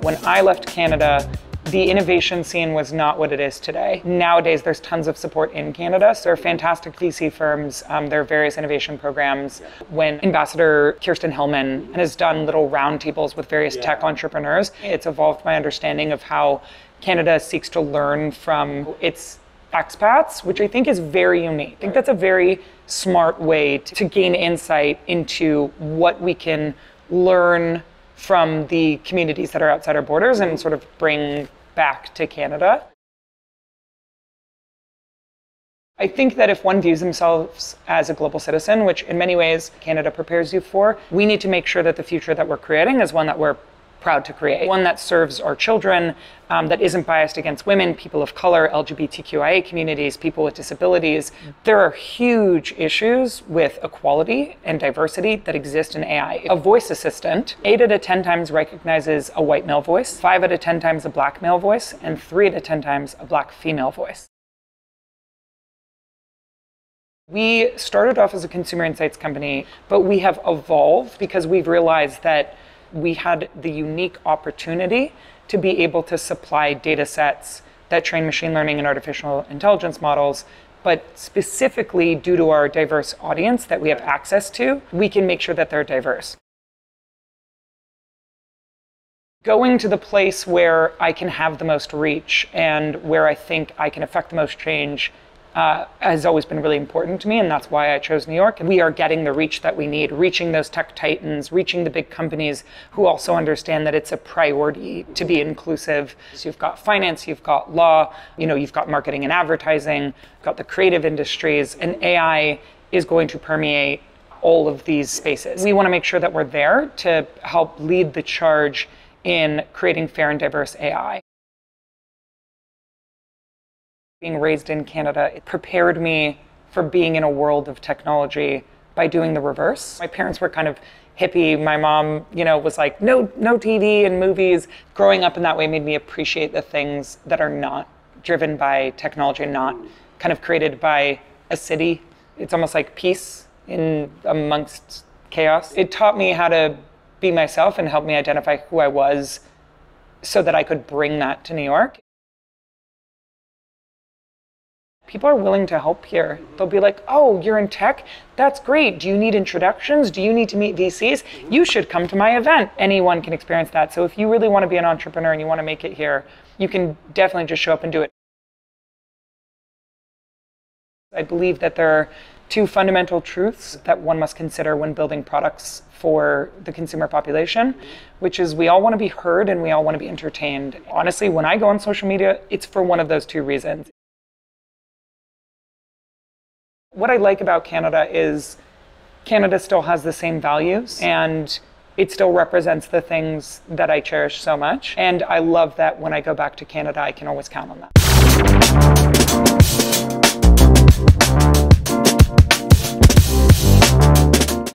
When I left Canada, the innovation scene was not what it is today. Nowadays, there's tons of support in Canada. So there are fantastic VC firms. There are various innovation programs. When Ambassador Kirsten Hillman has done little roundtables with various tech entrepreneurs, it's evolved my understanding of how Canada seeks to learn from its expats, which I think is very unique. I think that's a very smart way to gain insight into what we can learn from the communities that are outside our borders and sort of bring back to Canada. I think that if one views themselves as a global citizen, which in many ways Canada prepares you for, we need to make sure that the future that we're creating is one that we're proud to create. One that serves our children, that isn't biased against women, people of color, LGBTQIA communities, people with disabilities. There are huge issues with equality and diversity that exist in AI. A voice assistant, 8 out of 10 times recognizes a white male voice, 5 out of 10 times a black male voice, and 3 out of 10 times a black female voice. We started off as a consumer insights company, but we have evolved because we've realized that we had the unique opportunity to be able to supply data sets that train machine learning and artificial intelligence models, but specifically due to our diverse audience that we have access to, we can make sure that they're diverse. Going to the place where I can have the most reach and where I think I can affect the most change has always been really important to me, and that's why I chose New York. And we are getting the reach that we need, reaching those tech titans, reaching the big companies who also understand that it's a priority to be inclusive. So you've got finance, you've got law, you've got marketing and advertising, you've got the creative industries, and AI is going to permeate all of these spaces. We want to make sure that we're there to help lead the charge in creating fair and diverse AI. Being raised in Canada, it prepared me for being in a world of technology by doing the reverse. My parents were kind of hippie. My mom, was like, no TV and movies. Growing up in that way made me appreciate the things that are not driven by technology and not kind of created by a city. It's almost like peace in amongst chaos. It taught me how to be myself and helped me identify who I was so that I could bring that to New York. People are willing to help here. They'll be like, oh, you're in tech? That's great. Do you need introductions? Do you need to meet VCs? You should come to my event. Anyone can experience that. So if you really want to be an entrepreneur and you want to make it here, you can definitely just show up and do it. I believe that there are 2 fundamental truths that one must consider when building products for the consumer population, which is we all want to be heard and we all want to be entertained. Honestly, when I go on social media, it's for one of those 2 reasons. What I like about Canada is Canada still has the same values and it still represents the things that I cherish so much. And I love that when I go back to Canada, I can always count on that.